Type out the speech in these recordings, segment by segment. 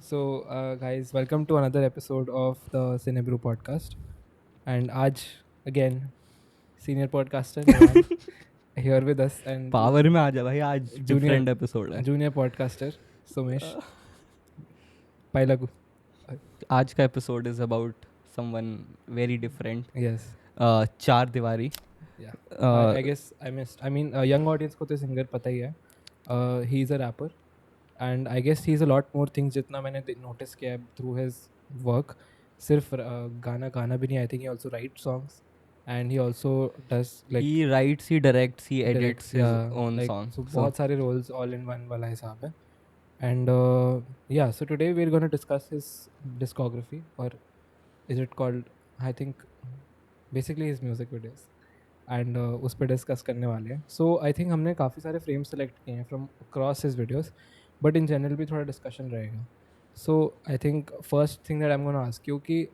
Guys, welcome to another episode of the Cinebrew podcast. And आज again, senior podcaster Nevan here with us and power में आ जा भाई, आज different episode है. junior podcaster Sumesh Pailagu. आज का episode is about someone very different. Yes. चार दीवारी. Yeah. I guess I missed. I mean, young audience को तो singer पता ही है. He is a rapper. And I guess he's a lot more things जितना मैंने notice किया है through his work. सिर्फ गाना भी नहीं. I think he also writes songs. And he also does like he writes, he directs, he edits his own like, songs. So बहुत सारे roles all in one वाला हिसाब है. And yeah, so today we're going to discuss his discography, or is it called, I think basically his music videos. And उस पर discuss करने वाले हैं. सो आई थिंक हमने काफ़ी सारे फ्रेम सेलेक्ट किए हैं from across his videos, but in general भी थोड़ा डिस्कशन रहेगा. So I think first thing that I am gonna ask you कि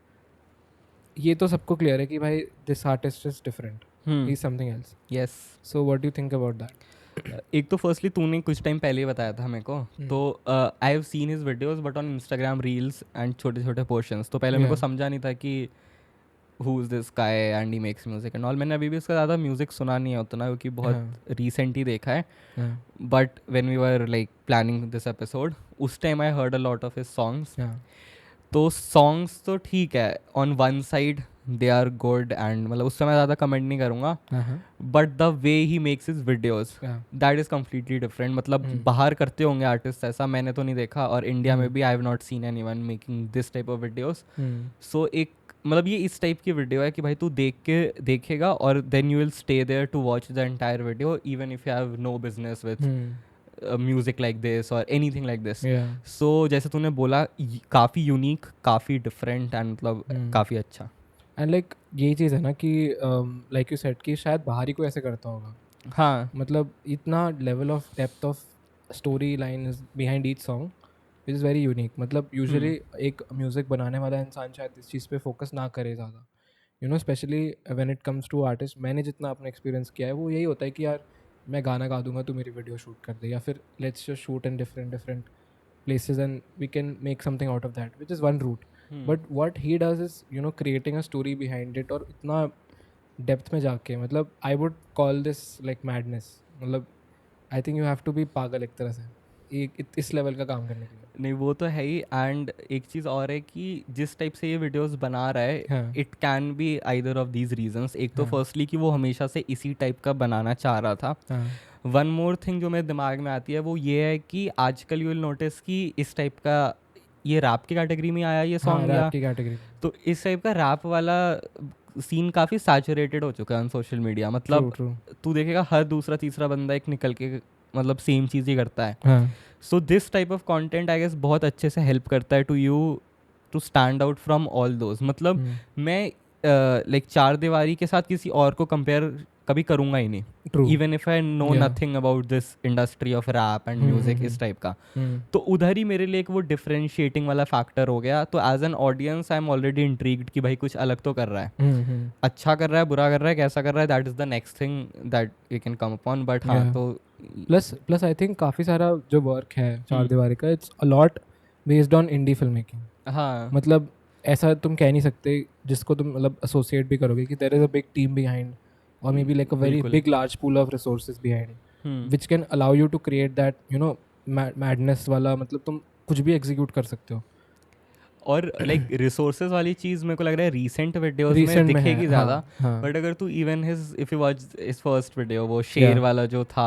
ये तो सबको क्लियर है कि भाई this artist is different, he is something else. Yes. So what do you think about that? एक तो फर्स्टली तूने कुछ टाइम पहले ही बताया था मेरे को, तो I have seen his videos but on Instagram reels and छोटे छोटे पोर्शंस. तो पहले मेरे को समझा नहीं था कि who is this guy and he makes music and all. मैंने अभी भी उसका ज़्यादा म्यूज़िक सुना नहीं है उतना, क्योंकि बहुत रिसेंट ही देखा है. But when we were like planning this episode, उस time I heard a lot of his songs. तो सॉन्ग्स तो ठीक है, on one side they are good and मतलब उससे मैं ज़्यादा कमेंट नहीं करूँगा, but the way he makes his videos that is completely different. मतलब बाहर करते होंगे आर्टिस्ट ऐसा, मैंने तो नहीं देखा, और इंडिया में भी I have not seen anyone making this type of videos. So एक मतलब ये इस टाइप की वीडियो है कि भाई तू देखेगा और then you will stay there to watch the entire video even if you have no business with music like this और एनीथिंग लाइक दिस. सो जैसे तूने बोला, काफ़ी यूनिक, काफ़ी डिफरेंट एंड मतलब काफ़ी अच्छा. एंड लाइक यही चीज़ है ना कि लाइक यू सेड कि शायद बाहर ही कोई ऐसे करता होगा. हाँ, मतलब इतना level of depth of story line is behind each song which is very unique. मतलब यूजुअली एक म्यूज़िक बनाने वाला इंसान शायद इस चीज़ पे फोकस ना करे ज़्यादा, you know, especially when it comes to artist. मैंने जितना अपना एक्सपीरियंस किया है वो यही होता है कि यार मैं गाना गा दूंगा तो मेरी वीडियो शूट कर दे, या फिर let's just shoot in different places and we can make something out of that, which is one route. But what he does is, you know, creating a story behind it, और इतना depth में जाके, मतलब I would call this like madness. मतलब I think you have to be पागल एक तरह से इस लेवल का काम करने के लिए. नहीं वो तो है ही. एंड एक चीज़ और है कि जिस टाइप से ये वीडियोस बना रहा है, it can be either of these reasons. एक तो फर्स्टली कि वो हमेशा से इसी टाइप का बनाना चाह रहा था. वन मोर थिंग जो मेरे दिमाग में आती है वो ये है कि आजकल यू विल नोटिस कि इस टाइप का ये रैप की कैटेगरी में आया ये सॉन्ग, रैप की कैटेगरी. तो इस टाइप का रैप वाला सीन काफ़ी सैचुरेटेड हो चुका है ऑन सोशल मीडिया. मतलब तू देखेगा हर दूसरा तीसरा बंदा एक निकल के मतलब सेम चीज़ ही करता है. So this type of content I guess बहुत अच्छे से हेल्प करता है to you to stand out from all those. मतलब मैं लाइक चार दीवारी के साथ किसी और को कंपेयर कभी करूँगा ही नहीं, even if I know nothing about this industry of rap and music इस टाइप का. तो उधर ही मेरे लिए एक वो डिफरेंशिएटिंग वाला फैक्टर हो गया. तो as an audience I am already intrigued कि भाई कुछ अलग तो कर रहा है. अच्छा कर रहा है, बुरा कर रहा है, कैसा कर रहा है, that is the next thing that you can come upon. But हाँ, तो प्लस आई थिंक काफ़ी सारा जो वर्क है चार दीवारी का, it's a lot based on indie film making. हाँ, मतलब ऐसा तुम कह नहीं सकते जिसको तुम मतलब एसोसिएट भी करोगे कि there is a big team behind, or maybe like a very big large pool of resources behind it, which can allow you to create that, you know, madness वाला. मतलब तुम कुछ भी execute कर सकते हो. और लाइक रिसोर्सेज वाली चीज़ मेरे को लग रहा है रीसेंट वीडियोस में दिखेगी ज़्यादा. बट अगर तू even his if you watch is first video, वो शेर वाला जो था,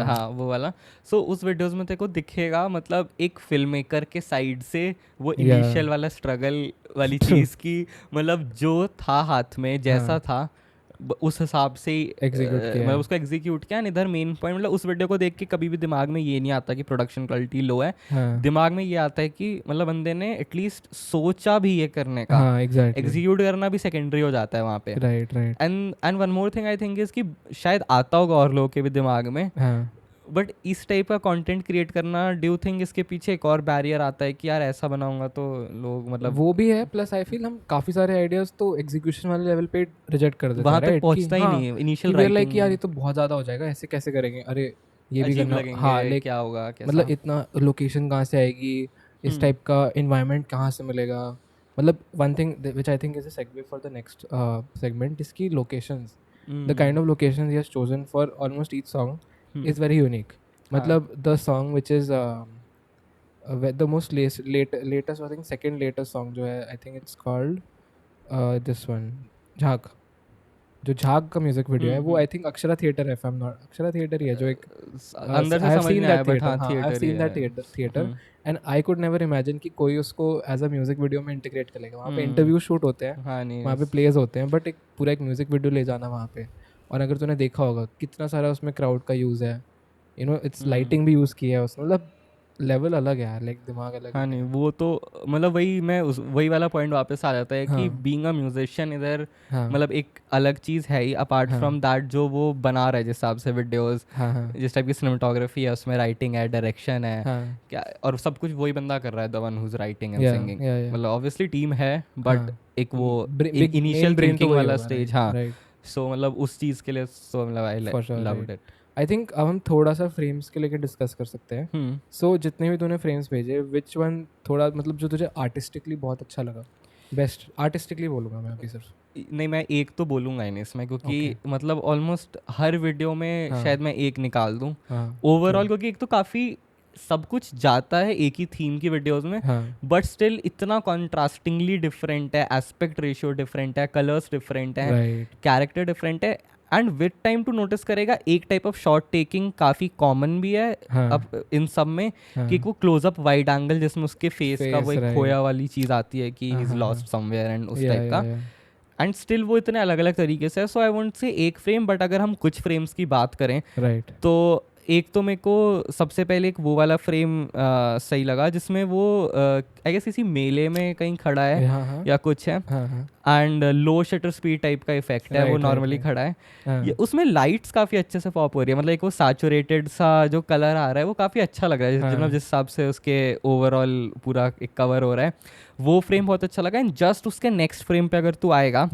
हाँ वो वाला, सो उस वीडियोस में तेरे को दिखेगा मतलब एक फिल्म मेकर के साइड से वो इनिशियल वाला स्ट्रगल वाली चीज़ की, मतलब जो था हाथ में जैसा था उस हिसाब से मतलब उसको एग्जीक्यूट किया. इधर मेन पॉइंट मतलब उस वीडियो को देख के कभी भी दिमाग में ये नहीं आता कि प्रोडक्शन क्वालिटी लो है. दिमाग में ये आता है कि मतलब बंदे ने एटलीस्ट सोचा भी ये करने का, एग्जीक्यूट करना भी सेकेंडरी हो जाता है वहाँ पे. Right. And one more thing I think is कि शायद आता होगा और लोगों के भी दिमाग में, बट इस टाइप का कंटेंट क्रिएट करना, डू यू थिंक इसके पीछे एक और बैरियर आता है कि यार ऐसा बनाऊंगा तो लोग मतलब वो भी है. प्लस आई फील हम काफ़ी सारे आइडियाज़ तो एग्जीक्यूशन वाले लेवल पे रिजेक्ट कर देते हैं, वहाँ तक पहुँचता ही नहीं है इनिशियल राइटिंग. लाइक यार ये तो बहुत ज़्यादा हो जाएगा, ऐसे कैसे करेंगे, अरे ये भी करना, हाँ लाइक क्या होगा, मतलब इतना लोकेशन कहाँ से आएगी, इस टाइप का इन्वायरमेंट कहाँ से मिलेगा. मतलब one thing which I think is a segue for the next segment, इसकी locations, the kind of locations he has chosen for almost each song is very unique. मतलब the song which is the most latest I think second latest song जो है, I think it's called this one, झाग. जो झाग का music video है वो I think Akshara theatre है, अक्षरा थिएटर ही है जो एक अंदर से समझ नहीं आया, बट हाँ theatre theatre. And I could never imagine कि कोई उसको एज अ म्यूजिक वीडियो में इंटीग्रेट करेगा. वहाँ पे इंटरव्यू शूट होते हैं, वहाँ पे प्लेज होते हैं, बट एक पूरा एक म्यूजिक वीडियो ले जाना वहाँ पे. और अगर तूने देखा होगा कितना सारा उसमें क्राउड का यूज़ है, यू नो इट्स लाइटिंग भी यूज़ किया है उसमें. मतलब लेवल अलग है यार, लाइक दिमाग अलग. हाँ नहीं वो तो मतलब वही वाला पॉइंट वापस आ जाता है कि बीइंग अ म्यूजिशियन इधर मतलब एक अलग चीज़ है ही अपार्ट फ्रॉम दैट जो वो बना रहा है जिस हिसाब से वीडियोस, जिस टाइप की सिनेमेटोग्राफी है उसमें, राइटिंग है, डायरेक्शन है, क्या और सब कुछ वही बंदा कर रहा है, the one who's writing and singing. मतलब ऑब्वियसली टीम है बट एक वो इनिशियल थिंकिंग वाला स्टेज. हाँ सो मतलब उस चीज़ के लिए सो मतलब आई लव्ड इट. आई थिंक अब हम थोड़ा सा फ्रेम्स के लेके डिस्कस कर सकते हैं. सो जितने भी तूने फ्रेम्स भेजे, विच वन थोड़ा मतलब जो तुझे आर्टिस्टिकली बहुत अच्छा लगा, बेस्ट आर्टिस्टिकली बोलूँगा मैं अभी सिर्फ. नहीं मैं एक तो बोलूँगा ही नहीं इसमें क्योंकि मतलब ऑलमोस्ट हर वीडियो में शायद मैं एक निकाल दूँ ओवरऑल, क्योंकि एक तो काफ़ी सब कुछ जाता है एक ही थीम की वीडियोस में, बट स्टिल इतना कॉन्ट्रास्टिंगली डिफरेंट है, एस्पेक्ट रेशियो डिफरेंट है, कलर्स डिफरेंट है, कैरेक्टर डिफरेंट है. And with time to notice करेगा एक टाइप ऑफ शॉट टेकिंग काफ़ी कॉमन भी है अब इन सब में, कि वो क्लोजअप वाइड एंगल जिसमें उसके फेस का वो एक खोया वाली चीज़ आती है कि he is lost somewhere and उस टाइप का. एंड स्टिल वो इतने अलग अलग तरीके से है. सो आई वोंट से एक फ्रेम, बट अगर हम कुछ फ्रेम्स की बात करें तो एक तो मेरे को सबसे पहले एक वो वाला फ्रेम सही लगा जिसमें वो आई गेस किसी मेले में कहीं खड़ा है या कुछ है, and low shutter speed type का इफेक्ट है, वो नॉर्मली खड़ा है. ये उसमें लाइट्स काफ़ी अच्छे से पॉप हो रही है, मतलब एक वो सैचुरेटेड सा जो कलर आ रहा है वो काफ़ी अच्छा लग रहा है, मतलब जिस हिसाब से उसके ओवरऑल पूरा एक कवर हो रहा है वो फ्रेम बहुत अच्छा लगा. एंड जस्ट उसके नेक्स्ट फ्रेम पे अगर तू आएगा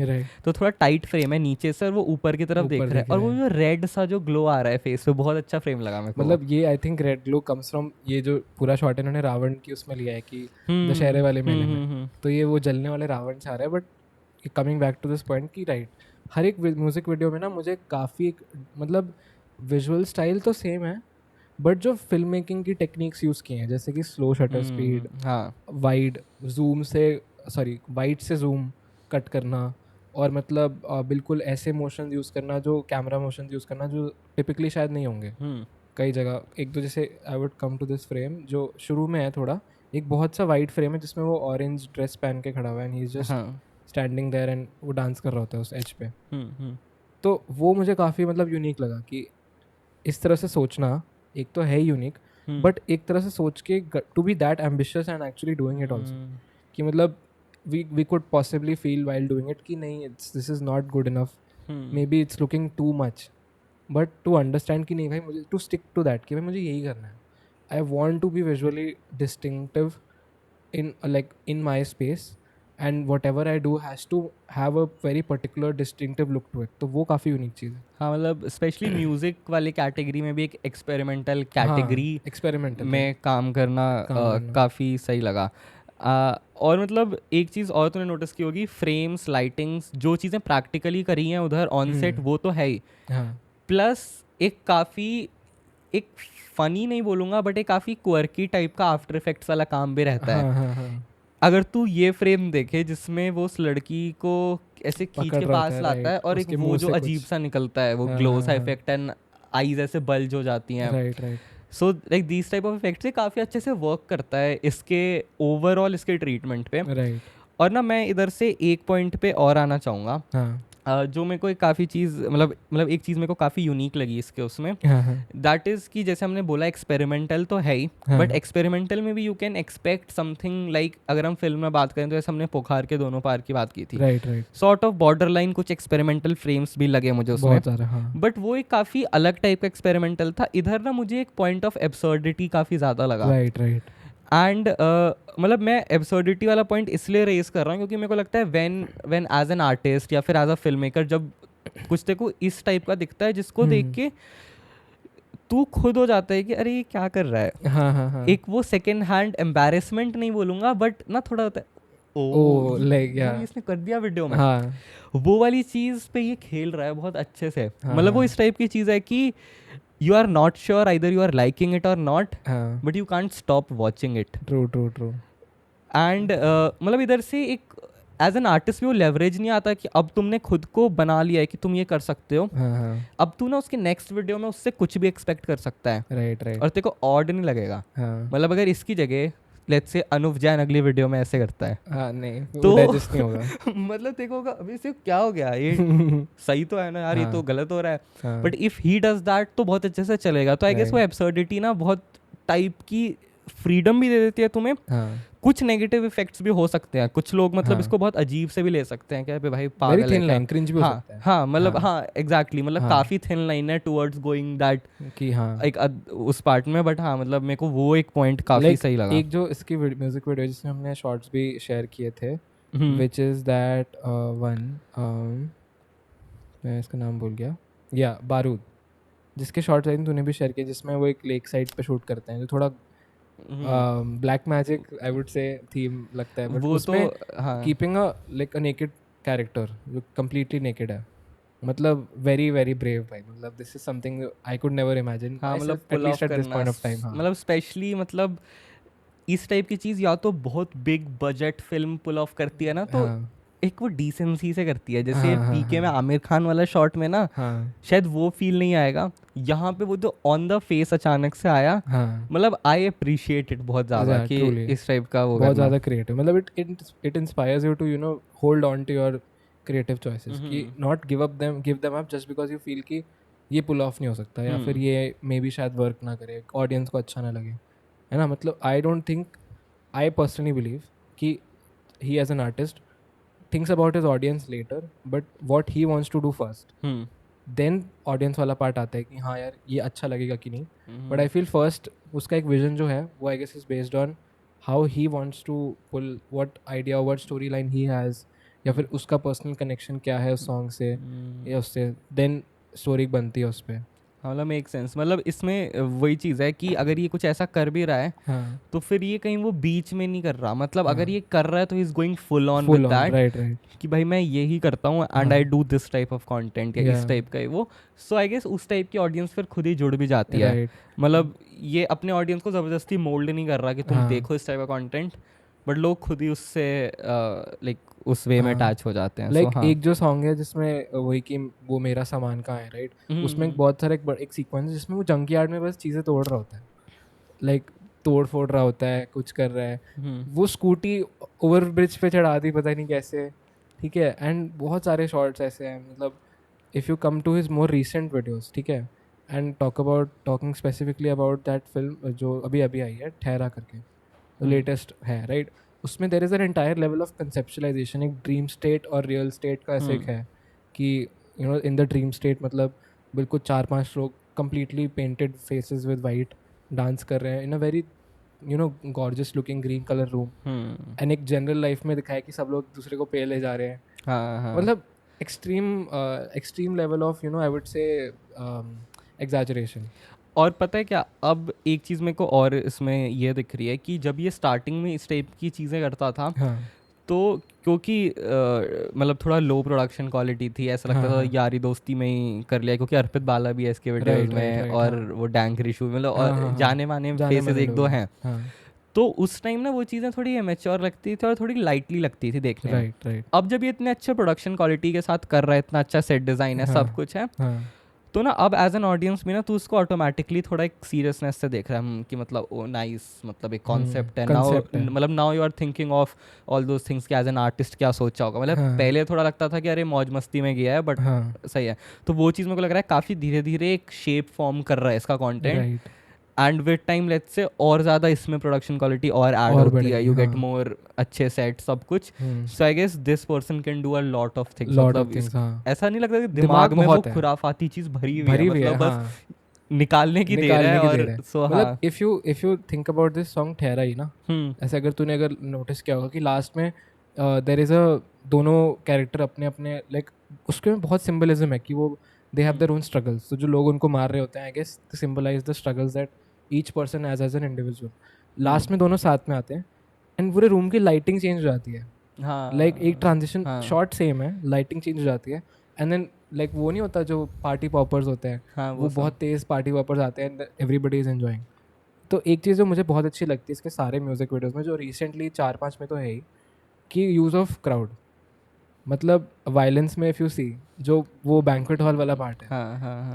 तो थोड़ा टाइट फ्रेम है नीचे से और वो ऊपर की तरफ देख रहा है, और वो जो रेड सा जो ग्लो आ रहा है फेस पे बहुत अच्छा फ्रेम लगा मेरे को. मतलब ये I think red glow comes from ये जो पूरा शॉट इन्होंने रावण की उसमें लिया है कि दशहरे वाले मेले में, तो ये वो जलने वाले रावण से आ रहा है. But coming back to this point कि राइट हर एक म्यूजिक वीडियो में ना मुझे काफ़ी मतलब विजुअल स्टाइल तो सेम है, बट जो फिल्म मेकिंग की टेक्निक्स यूज़ की हैं जैसे कि slow shutter speed, wide zoom से वाइड से जूम कट करना, और मतलब बिल्कुल ऐसे मोशन यूज़ करना जो कैमरा मोशन यूज़ करना जो टिपिकली शायद नहीं होंगे कई जगह. एक तो जैसे I would come to this frame जो शुरू में है थोड़ा एक बहुत सा वाइड फ्रेम है जिसमें वो ऑरेंज ड्रेस पहन के खड़ा हुआ है and he is just standing there and वो डांस कर रहा होता है उस एज पे. तो वो मुझे काफ़ी मतलब यूनिक लगा कि इस तरह से सोचना एक तो है यूनिक, बट एक तरह से सोच के to be that ambitious and actually doing it also, कि मतलब we could possibly feel while doing it कि नहीं this is not good enough, maybe it's looking too much, but to understand कि नहीं भाई मुझे टू स्टिक टू दैट कि भाई मुझे यही करना है. I want to be visually distinctive in like in my space and whatever I do has to have a very particular distinctive look to it. तो वो काफ़ी यूनिक चीज़ है. हाँ मतलब स्पेशली म्यूजिक वाली कैटेगरी में भी एक एक्सपेरिमेंटल कैटेगरी एक्सपेरिमेंटल में काम करना काफ़ी सही लगा. और मतलब एक चीज़ और तूने नोटिस की होगी, फ्रेम्स, लाइटिंग्स, जो चीज़ें प्रैक्टिकली करी हैं उधर ऑन सेट वो तो है ही, प्लस एक काफ़ी एक फनी नहीं बोलूँगा बट एक काफ़ी क्वर्की टाइप का आफ्टर इफेक्ट्स वाला काम भी रहता है. अगर तू ये फ्रेम देखे जिसमें वो उस लड़की को ऐसे खींच के पास लाता है और एक वो जो अजीब सा निकलता है वो ग्लो सा इफेक्ट एंड आईज ऐसे बल्ज हो जाती हैं, so like these type of effects से काफ़ी अच्छे से वर्क करता है इसके ओवरऑल इसके ट्रीटमेंट पे. और ना मैं इधर से एक पॉइंट पे और आना चाहूँगा जो मेरे को एक काफ़ी चीज़ मतलब एक चीज़ मेरे को काफ़ी यूनिक लगी इसके उसमें, दैट इज़ कि जैसे हमने बोला एक्सपेरिमेंटल तो है ही, बट एक्सपेरिमेंटल में भी you can expect something like अगर हम फिल्म में बात करें तो जैसे हमने पोखार के दोनों पार की बात की थी, सॉर्ट ऑफ बॉर्डर लाइन कुछ एक्सपेरिमेंटल फ्रेम्स भी लगे मुझे उसमें, बट वो एक काफ़ी अलग टाइप का एक्सपेरिमेंटल था. इधर ना मुझे एक पॉइंट ऑफ एब्सर्डिटी काफ़ी ज़्यादा लगा. एंड मतलब मैं एब्सर्डिटी वाला पॉइंट इसलिए रेज कर रहा हूँ क्योंकि मेरे को लगता है व्हेन एज एन आर्टिस्ट या फिर एज अ फिल्म मेकर जब कुछ तेको इस टाइप का दिखता है जिसको देख के तू खुद हो जाता है कि अरे ये क्या कर रहा है। हाँ हाँ हाँ एक वो सेकेंड हैंड एम्बैरेसमेंट नहीं बोलूंगा बट ना थोड़ा होता है, ओ ओ लाइक या ये इसने कर दिया वीडियो में। हाँ वो वाली चीज़ पे ये खेल रहा है बहुत अच्छे से। हाँ मतलब वो हाँ इस टाइप की चीज़ है कि you are not sure either you are liking it और नॉट, हाँ but you can't stop watching it. True true true and मतलब इधर से एक एज एन आर्टिस्ट भी वो लेवरेज नहीं आता कि अब तुमने खुद को बना लिया है कि तुम ये कर सकते हो, हाँ हाँ अब तू ना उसके नेक्स्ट वीडियो में उससे कुछ भी एक्सपेक्ट कर सकता है राइट राइट और तेरे को ऑड नहीं लगेगा। हाँ मतलब अगर इसकी जगह लेट्स से अनुव जैन अगली वीडियो में ऐसे करता है हाँ नहीं वो तो डाइजेस्ट नहीं होगा मतलब देखो होगा अभी से क्या हो गया ये सही तो है ना यार, ये तो हाँ गलत हो रहा है। हाँ but if he does that तो बहुत अच्छे से चलेगा। तो आई गेस वो राइट एब्सर्डिटी ना बहुत टाइप की फ्रीडम भी दे देती है तुम्हें। हाँ कुछ नेगेटिव इफेक्ट्स भी हो सकते हैं, कुछ लोग मतलब हाँ इसको बहुत अजीब से भी ले सकते हैं कि अबे भाई वेरी पागल है थिन क्या। लाइन क्रिंज भी हो हाँ सकता है हाँ मतलब हाँ हाँ एग्जैक्टली मतलब हाँ काफ़ी थिन लाइन है टुवर्ड्स गोइंग दैट कि हाँ एक उस पार्ट में। बट हाँ मतलब मेरे को वो एक पॉइंट काफ़ी लाइक सही लगा। एक जो इसकी म्यूजिक वीडियो जिसमें हमने शॉर्ट्स भी शेयर किए थे हम्म विच इज़ दैट वन मैं इसका नाम भूल गया या बारूद जिसके शॉर्ट्स आई थिंक तूने भी शेयर किए जिसमें वो एक लेक साइड पे शूट करते हैं जो थोड़ा black magic I would say theme लगता है बट वो तो उसमें हाँ keeping a like a naked character जो कम्प्लीटली नेकेड है मतलब वेरी वेरी ब्रेव भाई मतलब this is something I could never imagine हाँ माई मतलब self pull at least of at this करना पॉइंट ऑफ टाइम हाँ मतलब स्पेशली मतलब इस टाइप की चीज़ या तो बहुत big budget film pull off करती है ना तो हाँ एक वो डिसेंसी से करती है। जैसे हाँ हाँ पीके में हाँ आमिर खान वाला शॉट में ना हाँ शायद वो फील नहीं आएगा, यहाँ पे वो तो ऑन द फेस अचानक से आया। हाँ मतलब आई अप्रिशिएट इट बहुत ज़्यादा कि ट्रूली इस टाइप का वो बहुत करना। ज़्यादा क्रिएटिव मतलब it inspires you to you know hold on to your creative choices कि hmm not give them up just because you feel कि ये पुल ऑफ नहीं हो सकता या फिर हम्म ये मे बी शायद वर्क ना करे ऑडियंस को अच्छा ना लगे है ना मतलब I don't think I personally believe कि he as an artist thinks about his audience later but what he wants to do first hmm then audience वाला पार्ट आता है कि हाँ यार ये अच्छा लगेगा कि नहीं but I hmm feel first उसका एक विजन जो है वो I guess is based on how he wants to pull what idea what story line he has या फिर उसका पर्सनल कनेक्शन क्या है उस सॉन्ग से या उससे देन स्टोरी बनती है उस पर हाँ मतलब मेक सेंस। मतलब इसमें वही चीज़ है कि अगर ये कुछ ऐसा कर भी रहा है हाँ तो फिर ये कहीं वो बीच में नहीं कर रहा। मतलब अगर हाँ ये कर रहा है तो he is going full on with full on that right right कि भाई मैं यही करता हूँ एंड आई हाँ do this type of content या या इस टाइप का ही वो। सो आई गेस उस टाइप की ऑडियंस फिर खुद ही जुड़ भी जाती है। राइट मतलब ये अपने ऑडियंस को ज़बरदस्ती मोल्ड नहीं कर रहा कि तुम हाँ देखो इस टाइप का कंटेंट, बट लोग खुद ही उससे लाइक उस वे में हाँ अटैच हो जाते हैं। सो लाइक हाँ एक जो सॉन्ग है जिसमें वही कि वो मेरा सामान कहाँ है राइट उसमें एक बहुत सारा एक सीक्वेंस है जिसमें वो जंक यार्ड में बस चीज़ें तोड़ रहा होता है लाइक तोड़ फोड़ रहा होता है कुछ कर रहा है वो स्कूटी ओवर ब्रिज पे चढ़ा दी पता नहीं कैसे ठीक है एंड बहुत सारे शॉर्ट्स ऐसे हैं मतलब if you come to his more recent videos ठीक है and talking specifically about that film जो अभी अभी आई है ठहरा करके लेटेस्ट है राइट उसमें there is an entire level of conceptualisation एक ड्रीम स्टेट और रियल स्टेट का ऐसे एक है कि you know in the dream state मतलब बिल्कुल 4-5 लोग completely painted faces with white dance कर रहे हैं in a very you know gorgeous looking green colour room and एक जनरल लाइफ में दिखाया कि सब लोग दूसरे को पे ले जा रहे हैं हाँ हाँ मतलब extreme level of you know I would से एग्जैजरेशन और पता है क्या, अब एक चीज़ मेरे को और इसमें ये दिख रही है कि जब ये स्टार्टिंग में इस टाइप की चीज़ें करता था हाँ तो क्योंकि मतलब थोड़ा लो प्रोडक्शन क्वालिटी थी, ऐसा लगता हाँ था हाँ यारी दोस्ती में ही कर लिया, क्योंकि अर्पित बाला भी है इसके वीडियोस राइट राइट में राइट और हाँ वो डैंक रिशु मतलब हाँ और हाँ हाँ जाने माने जाने फेसेस माने एक लोग दो हैं हैं। हाँ तो उस टाइम ना वो चीज़ें थोड़ी इमेच्योर लगती थी और थोड़ी लाइटली लगती थी देखने में। राइट राइट अब जब ये इतने अच्छे प्रोडक्शन क्वालिटी के साथ कर रहा है, इतना अच्छा सेट डिज़ाइन है, हाँ सब कुछ है, हाँ तो ना अब एज एन ऑडियंस में ना तू उसको ऑटोमेटिकली थोड़ा एक सीरियसनेस से देख रहा है। कि मतलब ओ नाइस, मतलब एक कॉन्सेप्ट है नाउ, कंसेप्ट है मतलब now you are thinking of all those things कि एज एन आर्टिस्ट क्या सोचा होगा। मतलब हाँ पहले थोड़ा लगता था कि अरे मौज मस्ती में गया है, बट हाँ सही है। तो वो चीज़ मेरे को लग रहा है काफ़ी धीरे धीरे एक शेप फॉर्म कर रहा है इसका content, right and with time let's say और ज़्यादा इसमें प्रोडक्शन क्वालिटी और ऐड और होती है, बढ़ेगी यू गेट हाँ मोर अच्छे सेट सब कुछ। So I guess this person can do a lot of things. Lot मतलब ऑफ थिंग्स हाँ ऐसा नहीं लगता कि दिमाग दिमाग में वो बहुत है खुराफाती चीज़ भरी हुई है, भरी हुई है मतलब बस हाँ निकालने की देर है। निकालने की देर और है सो मतलब हाँ if you think about this song ठहरा ही ना हम्म ऐसे अगर तूने अगर नोटिस किया होगा कि लास्ट में देर इज़ अ दोनों कैरेक्टर अपने अपने लाइक उसके में बहुत सिंबलिज्म है कि वो they have their own struggles. तो जो लोग उनको मार रहे होते हैं, I guess to symbolize the struggles that each person has as an individual. Last में दोनों साथ में आते हैं एंड पूरे रूम की लाइटिंग चेंज हो जाती है. लाइक एक ट्रांजिशन शॉट सेम है, लाइटिंग चेंज हो जाती है एंड देन लाइक वो नहीं होता जो पार्टी पॉपर्स होते हैं, वो बहुत तेज़ पार्टी पॉपर्स आते हैं एंड एवरीबडी इज़ एंजॉइंग. तो एक चीज़ जो मुझे बहुत अच्छी लगती है इसके सारे म्यूज़िक वीडियोज़ में, जो रिसेंटली 4-5 में तो है ही, कि यूज़ ऑफ क्राउड. मतलब वायलेंस में इफ़ यू सी जो वो बैंक्वेट हॉल वाला पार्ट है,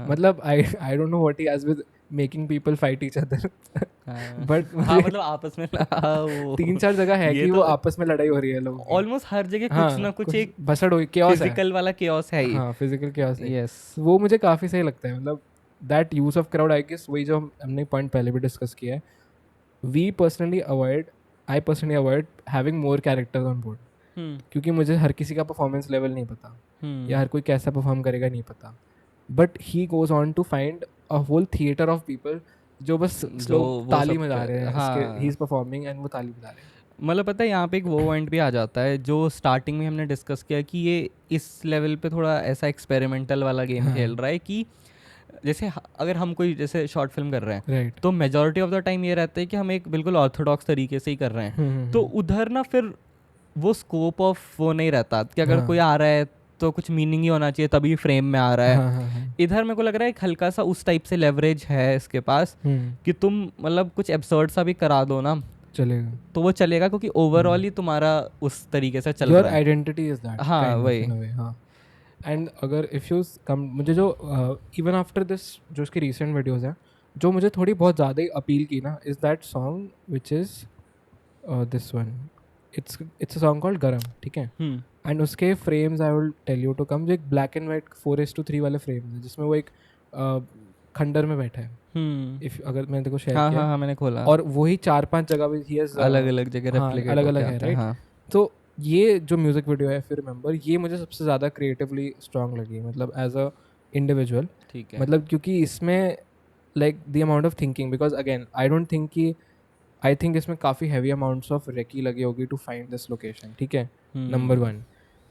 मतलब I don't know what he has with making people fight each other, but मतलब आपस में 3-4 जगह है कि वो आपस में लड़ाई हो रही है लोगों की. ऑलमोस्ट हर जगह कुछ ना कुछ एक भसड़ हुई, chaos है, फिजिकल वाला chaos है ही. हाँ फिजिकल chaos है. यस, वो मुझे काफ़ी सही लगता है. मतलब that use of crowd, I guess वही जो हमने पॉइंट पहले भी डिस्कस किया है, I personally avoid having more characters on board, क्योंकि मुझे हर किसी का परफॉर्मेंस लेवल नहीं पता या हर कोई कैसा परफॉर्म करेगा नहीं पता. But he goes on to find a whole theatre of people जो बस लोग ताली बजा रहे हैं, ही इज परफॉर्मिंग एंड वो ताली बजा रहे हैं. मतलब पता है यहाँ पे एक वो पॉइंट भी आ जाता है जो स्टार्टिंग में हमने डिस्कस किया कि ये इस लेवल पे थोड़ा ऐसा एक्सपेरिमेंटल वाला गेम खेल रहा है कि जैसे अगर हम कोई जैसे शॉर्ट फिल्म कर रहे हैं तो मेजॉरिटी ऑफ द टाइम ये रहता है कि हम एक बिल्कुल ऑर्थोडॉक्स तरीके से ही कर रहे हैं. तो उधर ना फिर वो स्कोप ऑफ वो नहीं रहता कि अगर कोई आ रहा है तो कुछ मीनिंग ही होना चाहिए तभी फ्रेम में आ रहा है. इधर मेरे को लग रहा है एक हल्का सा उस टाइप से लेवरेज है इसके पास कि तुम मतलब कुछ एब्सर्ड सा भी करा दो ना चलेगा, तो वो चलेगा क्योंकि ओवरऑल ही तुम्हारा उस तरीके से चल रहा है. Your identity is that. हाँ वही. हाँ. एंड अगर इफ़ यू कम, मुझे जो इवन आफ्टर दिस जो उसकी रिसेंट वीडियोज़ हैं जो मुझे थोड़ी बहुत ज़्यादा ही अपील की ना, is that song which is this one. It's a song called Garam, ठीक है. एंड उसके frames I will tell you to come, जो एक ब्लैक एंड वाइट 4:3 वाले फ्रेम्स है जिसमें वो एक खंडर में बैठा है. इफ अगर मैंने देखो शेयर किया, हाँ मैंने खोला, और वही 4-5 जगह ही अलग अलग जगह अलग अलग है, राइट. तो ये जो म्यूज़िक वीडियो है फिर रिमेंबर, ये मुझे सबसे ज़्यादा क्रिएटिवली स्ट्रॉन्ग लगी, मतलब एज अ इंडिविजुअल. ठीक है. मतलब क्योंकि इसमें like the amount of thinking, because again I think इसमें काफ़ी हैवी अमाउंट्स ऑफ रेकी लगी होगी टू फाइंड दिस लोकेशन, ठीक है. नंबर 1,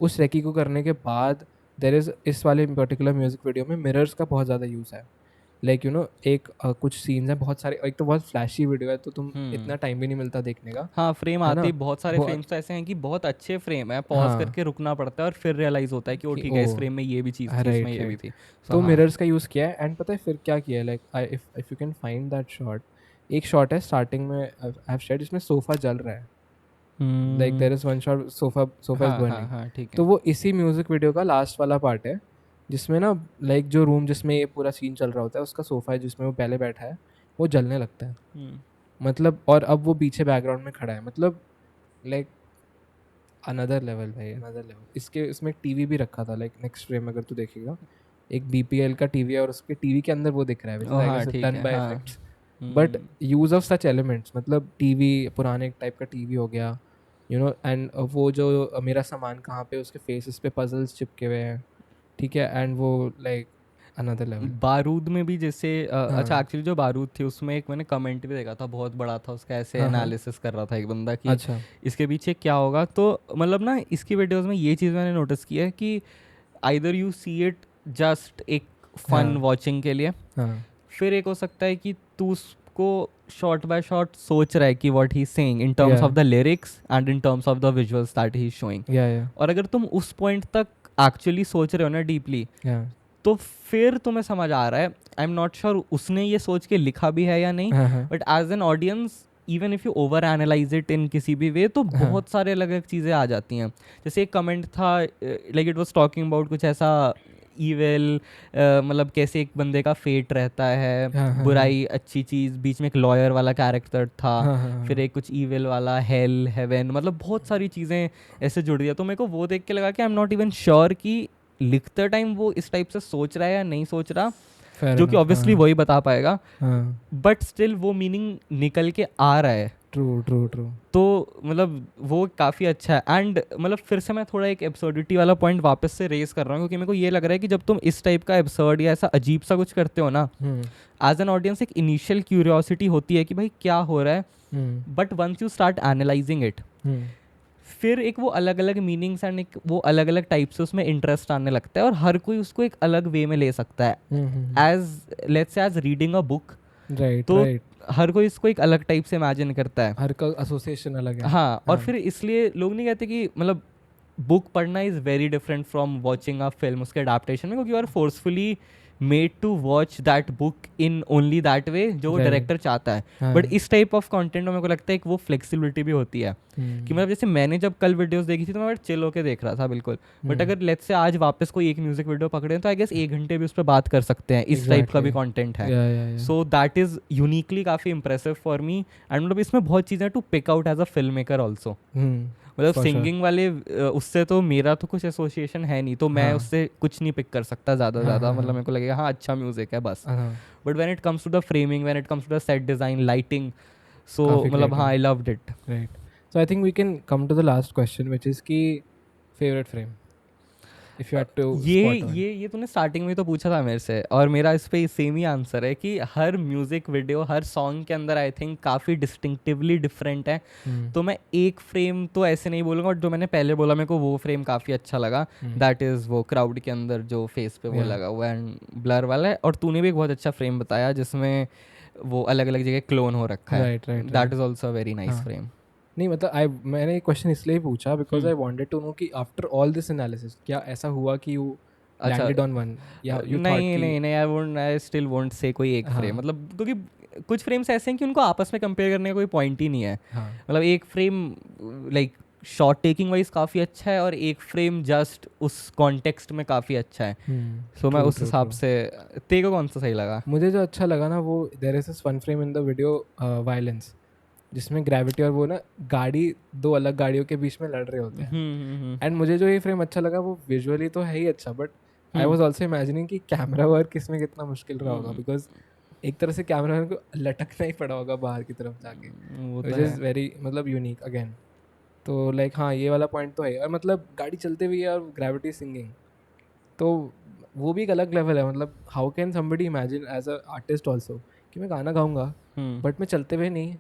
उस रेकी को करने के बाद देयर इज़ इस वाले पर्टिकुलर म्यूज़िक वीडियो में मिरर्स का बहुत ज़्यादा यूज़ है. लाइक यू नो एक कुछ सीन्स हैं बहुत सारे, एक तो बहुत फ्लैशी वीडियो है तो तुम इतना टाइम भी नहीं मिलता देखने का. हाँ फ्रेम आते ही बहुत सारे फ्रेम्स तो ऐसे हैं कि बहुत अच्छे फ्रेम है, पॉज करके रुकना पड़ता है और फिर रियलाइज होता है कि वो ठीक है, इस फ्रेम में ये भी चीज़ थी, इसमें ये भी थी. तो मिरर्स का यूज़ किया है. एंड पता है फिर क्या किया है, like if you can find that shot, एक शॉट है स्टार्टिंग में आई हैव शेयर्ड जिसमें सोफ़ा जल रहा है. Like there is one shot sofa is burning. तो वो इसी म्यूज़िक वीडियो का लास्ट वाला पार्ट है जिसमें ना लाइक जो रूम जिसमें ये पूरा सीन चल रहा होता है उसका सोफ़ा है जिसमें वो पहले बैठा है वो जलने लगता है. मतलब और अब वो पीछे बैकग्राउंड में खड़ा है. मतलब लाइक अनदर लेवल भाई, अनदर लेवल. इसमें टीवी भी रखा था, लाइक नेक्स्ट फ्रेम अगर तू देखेगा एक BPL का टीवी है और उसके टीवी के अंदर वो दिख रहा है done by effects. But use of such elements, मतलब टीवी पुराने टाइप का टीवी हो गया, यू नो. एंड वो जो मेरा सामान कहाँ पे, उसके फेसेस पे पजल्स चिपके हुए हैं, ठीक है. एंड वो लाइक अनदर लेवल. बारूद में भी जैसे अच्छा एक्चुअली जो बारूद थी उसमें एक मैंने कमेंट भी देखा था बहुत बड़ा था उसका, ऐसे एनालिसिस कर रहा था एक बंदा कि अच्छा इसके पीछे क्या होगा. तो मतलब ना इसकी वीडियोस में ये चीज़ मैंने नोटिस की है कि either you see it just एक फन वॉचिंग के लिए, फिर एक हो सकता है कि तू उसको शॉर्ट बाय शॉर्ट सोच रहा है कि what he is saying in terms of the lyrics and in terms of the visuals that he is showing. और अगर तुम उस पॉइंट तक एक्चुअली सोच रहे हो ना डीपली, तो फिर तुम्हें समझ आ रहा है. आई एम नॉट श्योर उसने ये सोच के लिखा भी है या नहीं, but as an audience even if you over analyse it in किसी भी वे तो बहुत सारे अलग अलग चीज़ें आ जाती हैं. जैसे एक कमेंट था like it was talking about कुछ ऐसा ईविल, मतलब कैसे एक बंदे का फेट रहता है, बुराई अच्छी चीज़, बीच में एक लॉयर वाला कैरेक्टर था, फिर एक कुछ ईविल वाला, हेल हेवन, मतलब बहुत सारी चीज़ें ऐसे जुड़ दिया. तो मेरे को वो देख के लगा कि I am not even sure कि लिखते टाइम वो इस टाइप से सोच रहा है या नहीं सोच रहा, जो कि ऑब्वियसली वही बता पाएगा. बट स्टिल वो मीनिंग निकल के आ रहा है. ट्रू. तो मतलब वो काफ़ी अच्छा है. एंड मतलब फिर से मैं थोड़ा एक एब्सर्डिटी वाला पॉइंट वापस से रेज कर रहा हूँ क्योंकि मेरे को ये लग रहा है कि जब तुम इस टाइप का एब्सर्ड या ऐसा अजीब सा कुछ करते हो ना, एज एन ऑडियंस एक इनिशियल क्यूरियोसिटी होती है कि भाई क्या हो रहा है. But once you start analysing it, फिर एक वो अलग अलग मीनिंग्स एंड एक वो अलग अलग टाइप से उसमें इंटरेस्ट आने लगता है और हर कोई उसको एक अलग वे में ले सकता है as let's say as reading a book. Right तो राइट, हर कोई इसको एक अलग टाइप से इमेजिन करता है. हर का एसोसिएशन अलग है. हाँ, और फिर इसलिए लोग नहीं कहते कि मतलब बुक पढ़ना is very different from watching a film उसके अडाप्टेशन में, क्योंकि you are forcefully made to watch that book in only that way जो वो Right. डायरेक्टर चाहता है. हाँ. बट इस टाइप ऑफ कंटेंट में मेरे को लगता है एक वो फ्लेक्सिबिलिटी भी होती है कि मतलब जैसे मैंने जब कल वीडियोस देखी थी तो मैं चिल होके देख रहा था बिल्कुल. बट अगर लेट्स से आज वापस कोई एक म्यूजिक वीडियो पकड़े तो आई गेस 1 घंटे भी उस पर बात कर सकते हैं. इस टाइप का भी कंटेंट है. सो दैट इज यूनिकली काफ़ी इंप्रेसिव फॉर मी. एंड मतलब इसमें बहुत चीज़ें to pick out as a film maker also. मतलब सिंगिंग वाले उससे तो मेरा तो कुछ एसोसिएशन है नहीं, तो मैं उससे कुछ नहीं पिक कर सकता ज़्यादा. मतलब मेरे को लगेगा हाँ अच्छा म्यूजिक है बस. But when it comes to the framing, when it comes to the set design, lighting, so मतलब हाँ I loved it. Right. So I think we can come to the last question which is की favourite frame if you had to spot one. ये तूने starting में तो पूछा था मेरे से और मेरा इस पे सेम ही आंसर है कि हर म्यूजिक वीडियो हर सॉन्ग के अंदर आई थिंक काफ़ी डिस्टिंक्टिवली डिफरेंट है. तो मैं एक फ्रेम तो ऐसे नहीं बोलूँगा, और जो मैंने पहले बोला मेरे को वो फ्रेम काफ़ी अच्छा लगा. दैट इज़ वो क्राउड के अंदर जो फेस पे वो लगा हुआ है ब्लर वाला है. और तूने भी एक बहुत अच्छा फ्रेम बताया जिसमें वो अलग अलग जगह क्लोन हो रखा है. That is also a very nice frame. नहीं मतलब मैंने ये क्वेश्चन इसलिए पूछा because I wanted to know कि आफ्टर ऑल दिस एनालिसिस क्या ऐसा हुआ कि यू लैंडेड ऑन वन या यू थॉट कि नहीं आई स्टिल वोंट से कोई एक फ्रेम. मतलब क्योंकि कुछ फ्रेम्स ऐसे हैं कि उनको आपस में कंपेयर करने का कोई पॉइंट ही नहीं है. मतलब एक frame like shot taking wise काफ़ी अच्छा है और एक फ्रेम जस्ट उस कॉन्टेक्स्ट में काफ़ी अच्छा है. सो मैं उस हिसाब से तेरे को कौन सा सही लगा? मुझे जो अच्छा लगा ना वो there is this one frame in the video violence जिसमें ग्रेविटी और वो ना गाड़ी दो अलग गाड़ियों के बीच में लड़ रहे होते हैं. एंड मुझे जो ये फ्रेम अच्छा लगा वो विजुअली तो है ही अच्छा, but I was also imagining कि कैमरा वर्क इसमें कितना मुश्किल रहा होगा बिकॉज एक तरह से कैमरा मैन को लटकना ही पड़ा होगा बाहर की तरफ जाके, व्हिच इज़ वेरी मतलब यूनिक अगेन. तो लाइक हाँ ये वाला पॉइंट तो है. और मतलब गाड़ी चलते हुई है और ग्रेविटी सिंगिंग तो वो भी एक अलग लेवल है. मतलब how can somebody imagine as a artist also कि मैं गाना गाऊंगा बट मैं चलते हुए नहीं,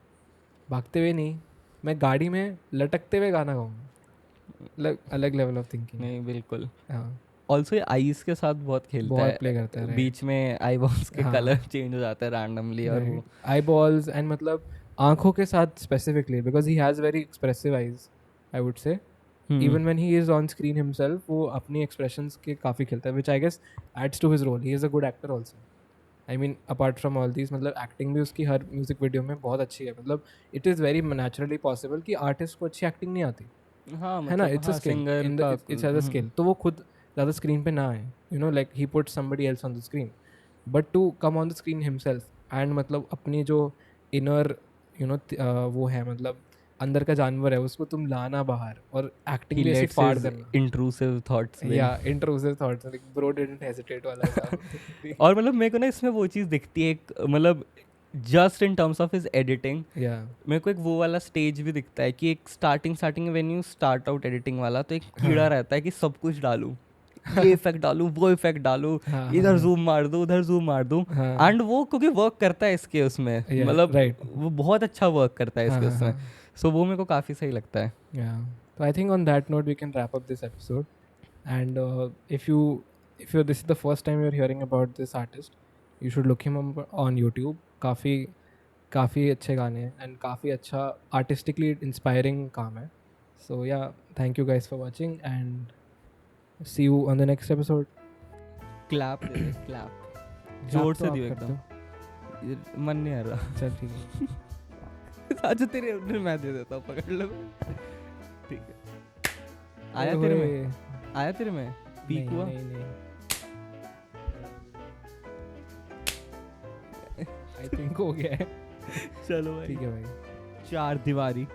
भागते हुए नहीं, मैं गाड़ी में लटकते हुए गाना गाऊंगा. अलग लेवल ऑफ थिंकिंग. नहीं बिल्कुल. हाँ. ऑल्सो ये आईज के साथ बहुत खेलता है, प्ले करता है. बीच में आई बॉल्स के कलर चेंज हो जाता है रैंडमली. और वो आई बॉल्स एंड मतलब आंखों के साथ specifically because he has very expressive eyes I would say. Even when he is on screen himself वो अपनी एक्सप्रेशंस के काफ़ी खेलता है, which I guess adds to his role. He is a good actor also. I mean apart from all these मतलब acting भी उसकी हर music video में बहुत अच्छी है. मतलब it is very naturally possible कि आर्टिस्ट को अच्छी एक्टिंग नहीं आती है ना. It's a skill, it's as a skill. तो वो खुद ज़्यादा स्क्रीन पे ना आए, you know like he put somebody else on the screen, but to come on the screen himself and मतलब अपनी जो इनर यू नो वो है मतलब अंदर का जानवर है उसको तुम लाना बाहर और एक्टिंग भी ऐसी फाड़ करना. इंट्रूसिव थॉट्स या intrusive thoughts like bro didn't hesitate वाला था. और मतलब मेरे को ना इसमें वो चीज़ दिखती है एक मतलब just in terms of his editing. मेरे को एक वो वाला स्टेज भी दिखता है कि एक starting when you start out editing वाला तो एक कीड़ा रहता है कि सब कुछ डालूं, ये इफेक्ट डालूं वो इफेक्ट डालूं, इधर जूम मार दूं उधर जूम मार दूं. एंड वो क्योंकि वर्क करता है इसके उसमें मतलब वो बहुत अच्छा वर्क करता है इसके उसमें. सो वो मेरे को काफ़ी सही लगता है. So I think on that note we can wrap up this episode. And if this is the first time you're hearing about this artist, you should look him up on YouTube. काफ़ी अच्छे गाने हैं and काफ़ी अच्छा artistically inspiring काम है. So yeah, thank you guys for watching and see you on the next episode. Clap जोर से दियो एकदम. मन नहीं आ रहा. चल ठीक है. आज तेरे उधर मैं दे देता हूँ, पकड़ लो. ठीक है. आया तेरे में पीक हुआ. नहीं आई थिंक हो गया है. चलो भाई ठीक है भाई. चार दीवारी.